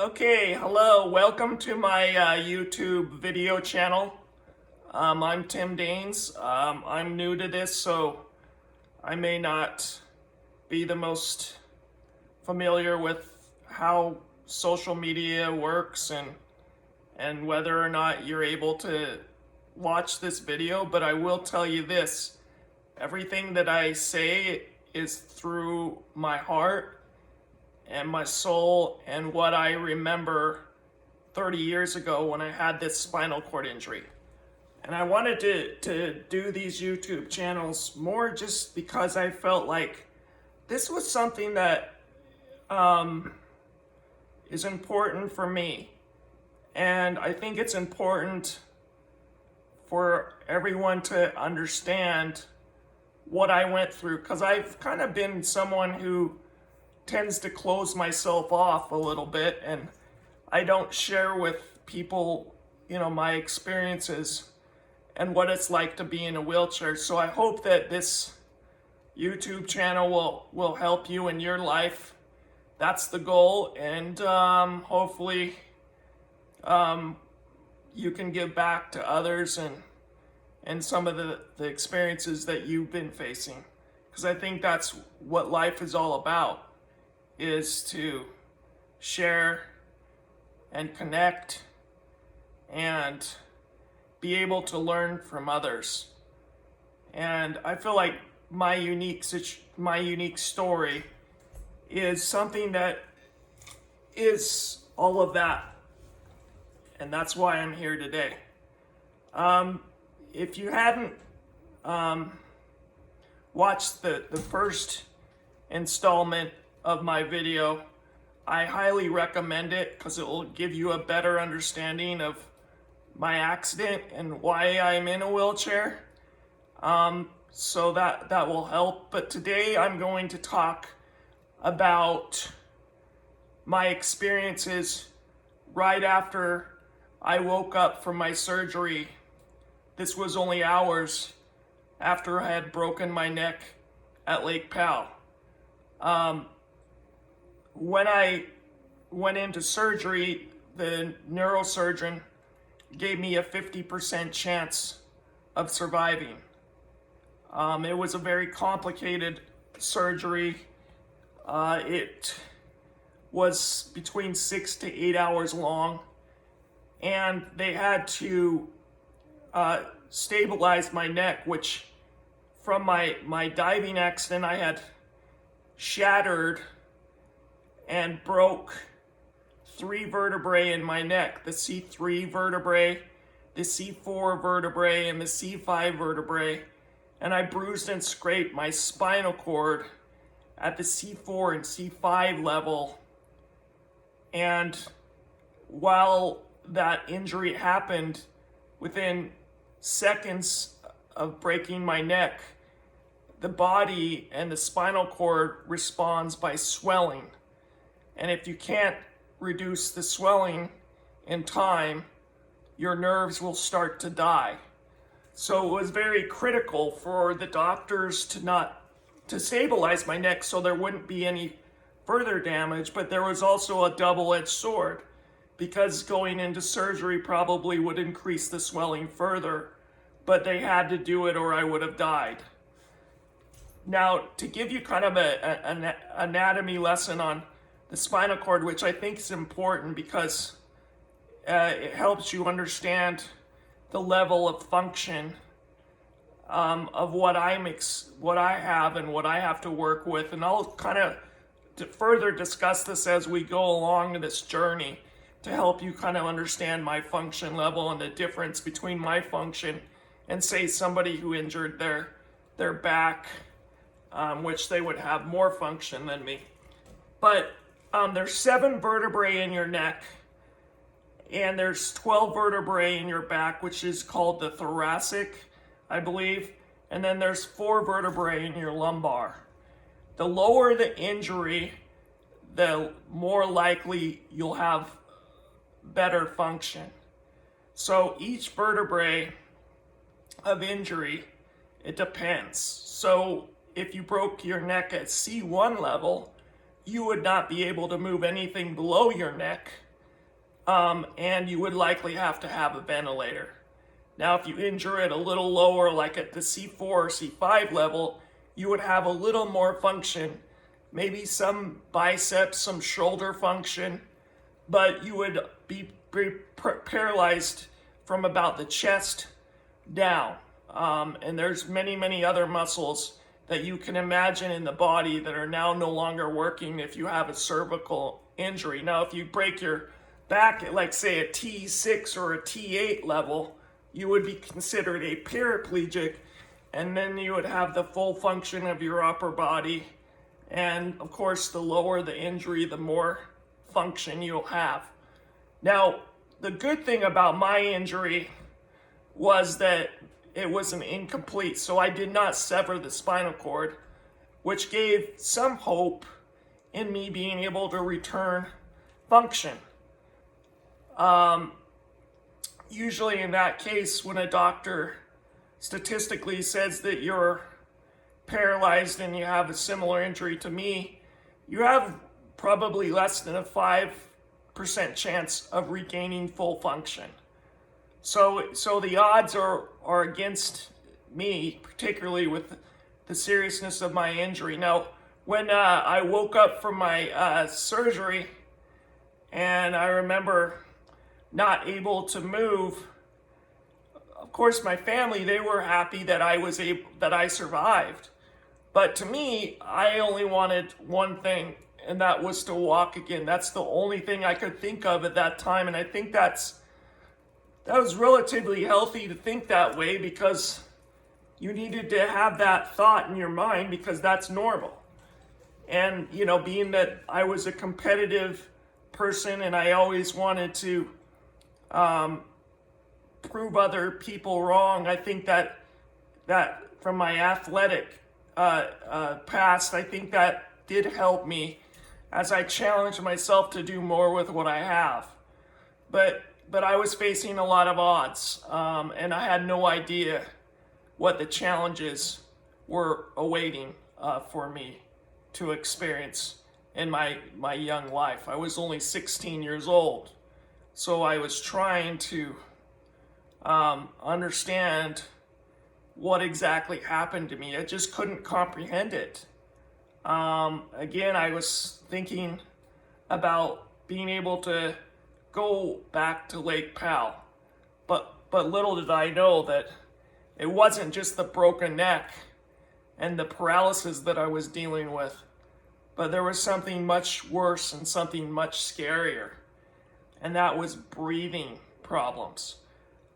Okay, hello, welcome to my YouTube video channel. I'm Tim Daines. I'm new to this, so I may not be the most familiar with how social media works and whether or not you're able to watch this video, but I will tell you this. Everything that I say is through my heart and my soul and what I remember 30 years ago when I had this spinal cord injury. And I wanted to do these YouTube channels more just because I felt like this was something that is important for me. And I think it's important for everyone to understand what I went through, because I've kind of been someone who tends to close myself off a little bit, and I don't share with people, my experiences and what it's like to be in a wheelchair. So I hope that this YouTube channel will help you in your life. That's the goal, and hopefully you can give back to others and some of the experiences that you've been facing, because I think that's what life is all about, is to share and connect and be able to learn from others. And I feel like my unique story is something that is all of that, and that's why I'm here today. If you hadn't watched the first installment of my video, I highly recommend it, because it will give you a better understanding of my accident and why I'm in a wheelchair. So that will help. But today I'm going to talk about my experiences right after I woke up from my surgery. This was only hours after I had broken my neck at Lake Powell. When I went into surgery, the neurosurgeon gave me a 50% chance of surviving. It was a very complicated surgery. It was between 6 to 8 hours long, and they had to stabilize my neck, which from my diving accident I had shattered and broke 3 vertebrae in my neck: the C3 vertebrae, the C4 vertebrae, and the C5 vertebrae. And I bruised and scraped my spinal cord at the C4 and C5 level. And while that injury happened, within seconds of breaking my neck, the body and the spinal cord responds by swelling. And if you can't reduce the swelling in time, your nerves will start to die. So it was very critical for the doctors to stabilize my neck so there wouldn't be any further damage. But there was also a double-edged sword, because going into surgery probably would increase the swelling further, but they had to do it or I would have died. Now, to give you kind of an anatomy lesson on the spinal cord, which I think is important because it helps you understand the level of function of what I have and what I have to work with. And I'll kind of further discuss this as we go along this journey to help you kind of understand my function level and the difference between my function and, say, somebody who injured their back, which they would have more function than me. But there's 7 vertebrae in your neck, and there's 12 vertebrae in your back, which is called the thoracic, I believe. And then there's 4 vertebrae in your lumbar. The lower the injury, the more likely you'll have better function. So each vertebrae of injury, it depends. So if you broke your neck at C1 level, you would not be able to move anything below your neck and you would likely have to have a ventilator. Now, if you injure it a little lower, like at the C4 or C5 level, you would have a little more function, maybe some biceps, some shoulder function, but you would be paralyzed from about the chest down. And there's many, many other muscles that you can imagine in the body that are now no longer working if you have a cervical injury. Now, if you break your back at, like, say, a T6 or a T8 level, you would be considered a paraplegic, and then you would have the full function of your upper body. And of course, the lower the injury, the more function you'll have. Now, the good thing about my injury was that it was an incomplete, so I did not sever the spinal cord, which gave some hope in me being able to return function. Usually in that case, when a doctor statistically says that you're paralyzed and you have a similar injury to me, you have probably less than a 5% chance of regaining full function. So the odds are against me, particularly with the seriousness of my injury. Now, when I woke up from my surgery, and I remember not able to move, of course, my family, they were happy that I survived. But to me, I only wanted one thing, and that was to walk again. That's the only thing I could think of at that time, and I think that was relatively healthy to think that way, because you needed to have that thought in your mind, because that's normal. And, you know, being that I was a competitive person and I always wanted to prove other people wrong, I think that from my athletic past, I think that did help me as I challenged myself to do more with what I have. But I was facing a lot of odds, and I had no idea what the challenges were awaiting for me to experience in my young life. I was only 16 years old, so I was trying to understand what exactly happened to me. I just couldn't comprehend it. Again, I was thinking about being able to go back to Lake Powell, but little did I know that it wasn't just the broken neck and the paralysis that I was dealing with, but there was something much worse and something much scarier, and that was breathing problems.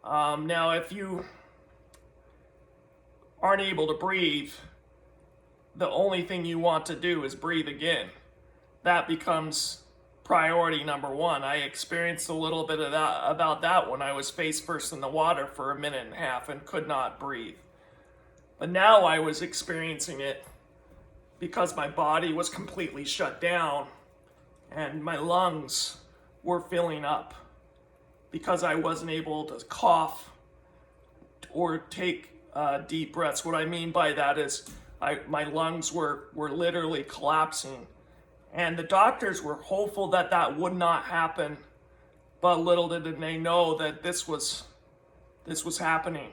Now, if you aren't able to breathe, the only thing you want to do is breathe again. That becomes priority number one. I experienced a little bit of that about that when I was face first in the water for a minute and a half and could not breathe. But now I was experiencing it because my body was completely shut down and my lungs were filling up because I wasn't able to cough or take deep breaths. What I mean by that is my lungs were literally collapsing. And the doctors were hopeful that that would not happen, but little did they know that this was happening.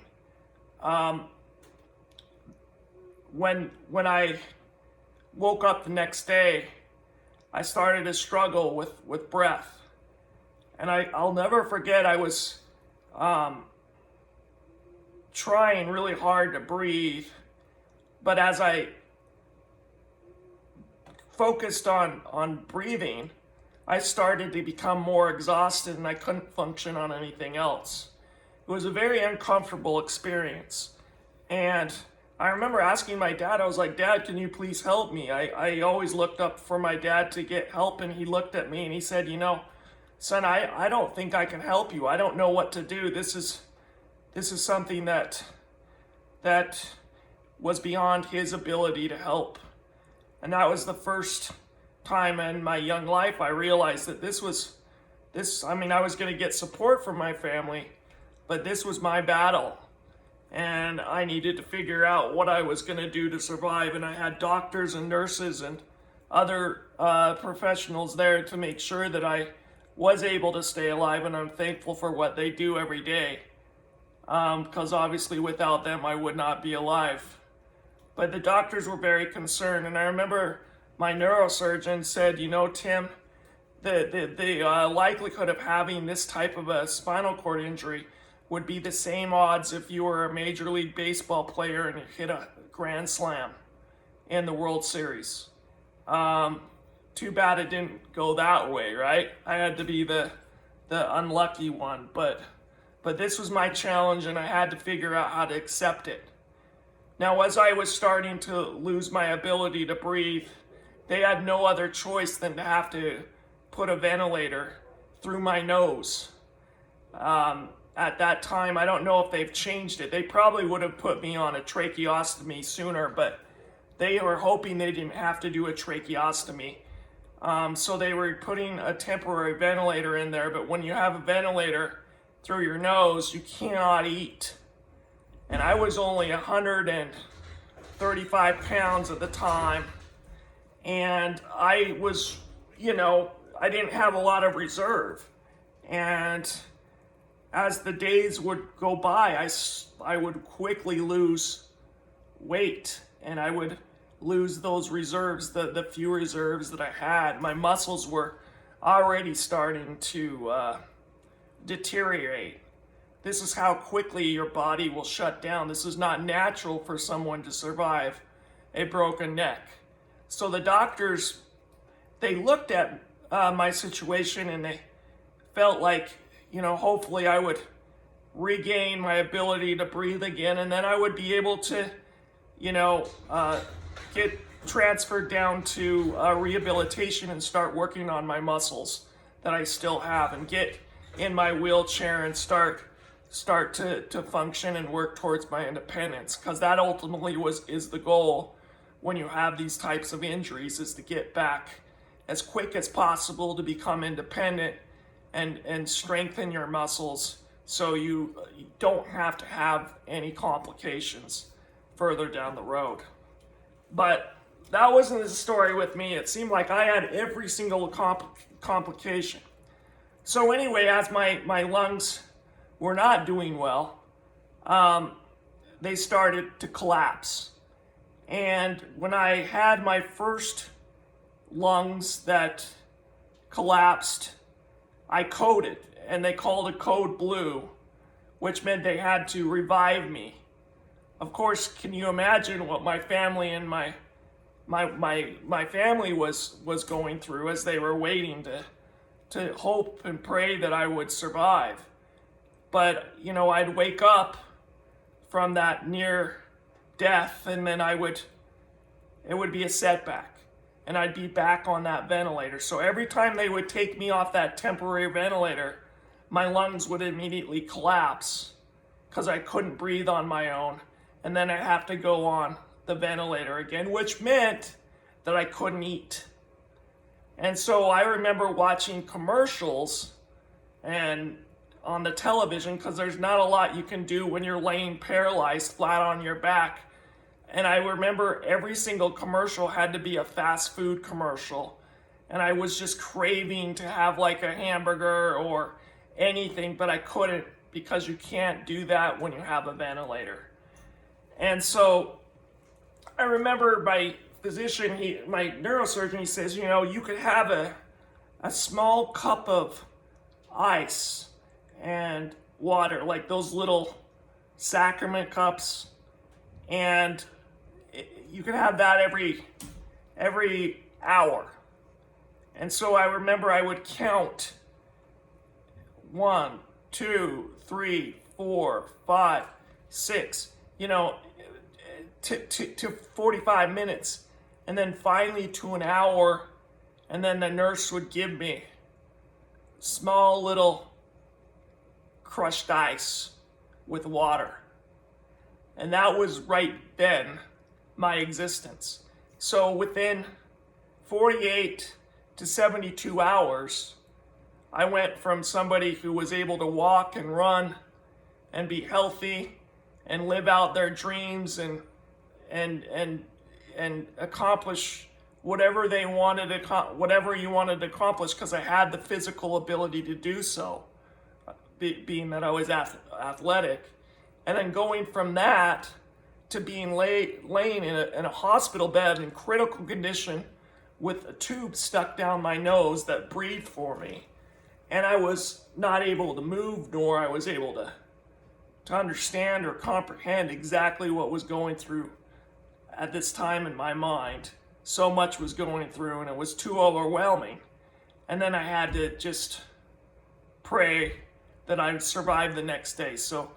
When I woke up the next day, I started to struggle with breath. And I'll never forget, I was trying really hard to breathe, but as I focused on breathing, I started to become more exhausted and I couldn't function on anything else. It was a very uncomfortable experience. And I remember asking my dad, I was like, "Dad, can you please help me?" I always looked up for my dad to get help, and he looked at me and he said, "You know, son, I don't think I can help you. I don't know what to do. This is something that was beyond his ability to help." And that was the first time in my young life I realized that I was going to get support from my family, but this was my battle. And I needed to figure out what I was going to do to survive. And I had doctors and nurses and other professionals there to make sure that was able to stay alive, and I'm thankful for what they do every day. Because obviously without them I would not be alive. But the doctors were very concerned, and I remember my neurosurgeon said, Tim, the likelihood of having this type of a spinal cord injury would be the same odds if you were a Major League Baseball player and you hit a grand slam in the World Series. Too bad it didn't go that way, right? I had to be the unlucky one, but this was my challenge, and I had to figure out how to accept it. Now, as I was starting to lose my ability to breathe, they had no other choice than to have to put a ventilator through my nose. At that time, I don't know if they've changed it. They probably would have put me on a tracheostomy sooner, but they were hoping they didn't have to do a tracheostomy. So they were putting a temporary ventilator in there, but when you have a ventilator through your nose, you cannot eat. And I was only 135 pounds at the time, and I was, I didn't have a lot of reserve. And as the days would go by, I would quickly lose weight, and I would lose those reserves, the few reserves that I had. My muscles were already starting to deteriorate. This is how quickly your body will shut down. This is not natural for someone to survive a broken neck. So the doctors, they looked at my situation, and they felt like, hopefully I would regain my ability to breathe again, and then I would be able to, get transferred down to rehabilitation and start working on my muscles that I still have, and get in my wheelchair and start to function and work towards my independence, because that ultimately is the goal when you have these types of injuries, is to get back as quick as possible to become independent and strengthen your muscles so you don't have to have any complications further down the road. But that wasn't the story with me. It seemed like I had every single complication. So anyway, as my lungs were not doing well, they started to collapse. And when I had my first lungs that collapsed, I coded, and they called it code blue, which meant they had to revive me. Of course, can you imagine what my family and my family was going through as they were waiting to hope and pray that I would survive? But, I'd wake up from that near death, and then it would be a setback, and I'd be back on that ventilator. So every time they would take me off that temporary ventilator, my lungs would immediately collapse because I couldn't breathe on my own. And then I'd have to go on the ventilator again, which meant that I couldn't eat. And so I remember watching commercials and on the television, because there's not a lot you can do when you're laying paralyzed flat on your back. And I remember every single commercial had to be a fast food commercial. And I was just craving to have like a hamburger or anything, but I couldn't, because you can't do that when you have a ventilator. And so I remember my physician, my neurosurgeon, he says, you could have a small cup of ice and water, like those little sacrament cups, and you can have that every hour. And so I remember I would count 1, 2, 3, 4, 5, 6, to 45 minutes, and then finally to an hour, and then the nurse would give me small little crushed ice with water. And that was right then my existence. So within 48 to 72 hours, I went from somebody who was able to walk and run and be healthy and live out their dreams and accomplish whatever they wanted to, whatever you wanted to accomplish, because I had the physical ability to do so, being that I was athletic. And then going from that to being laying in a hospital bed in critical condition with a tube stuck down my nose that breathed for me. And I was not able to move, nor I was able to understand or comprehend exactly what was going through at this time in my mind. So much was going through, and it was too overwhelming. And then I had to just pray that I would survive the next day. So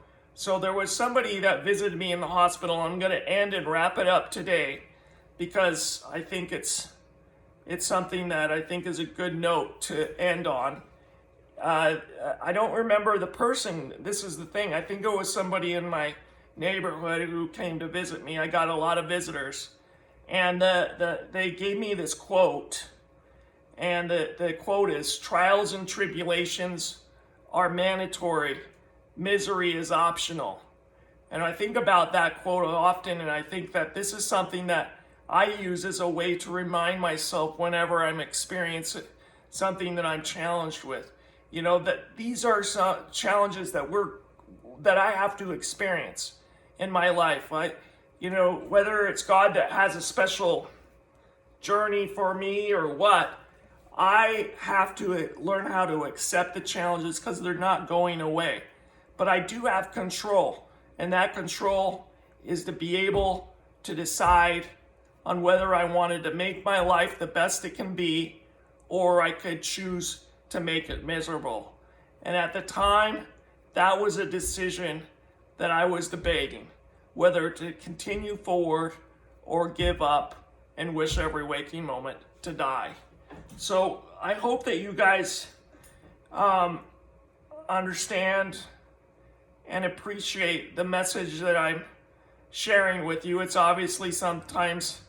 there was somebody that visited me in the hospital. I'm going to end and wrap it up today, because I think it's something that I think is a good note to end on. I don't remember the person. This is the thing. I think it was somebody in my neighborhood who came to visit me. I got a lot of visitors. And they gave me this quote. And the quote is, "Trials and tribulations are mandatory. Misery is optional." And I think about that quote often, and I think that this is something that I use as a way to remind myself whenever I'm experiencing something that I'm challenged with. You know, that these are some challenges that I have to experience in my life. Whether it's God that has a special journey for me or what, I have to learn how to accept the challenges, because they're not going away. But I do have control, and that control is to be able to decide on whether I wanted to make my life the best it can be, or I could choose to make it miserable. And at the time, that was a decision that I was debating, whether to continue forward or give up and wish every waking moment to die. So I hope that you guys understand and appreciate the message that I'm sharing with you. It's obviously sometimes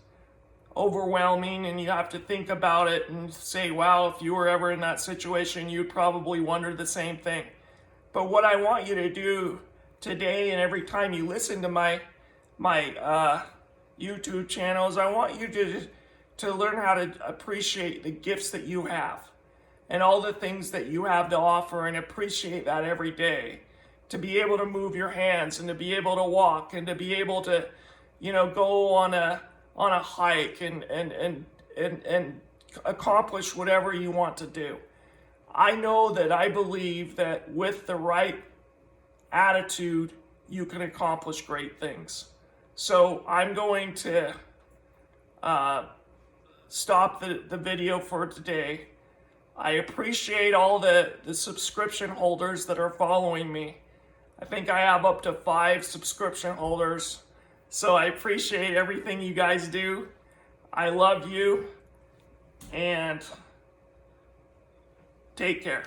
overwhelming, and you have to think about it and say, wow, if you were ever in that situation, you'd probably wonder the same thing. But what I want you to do today, and every time you listen to my YouTube channels, I want you to learn how to appreciate the gifts that you have and all the things that you have to offer, and appreciate that every day. To be able to move your hands, and to be able to walk, and to be able to, go on a hike and accomplish whatever you want to do. I know that I believe that with the right attitude, you can accomplish great things. So I'm going to stop the video for today. I appreciate all the subscription holders that are following me. I think I have up to 5 subscription holders. So I appreciate everything you guys do. I love you, and take care.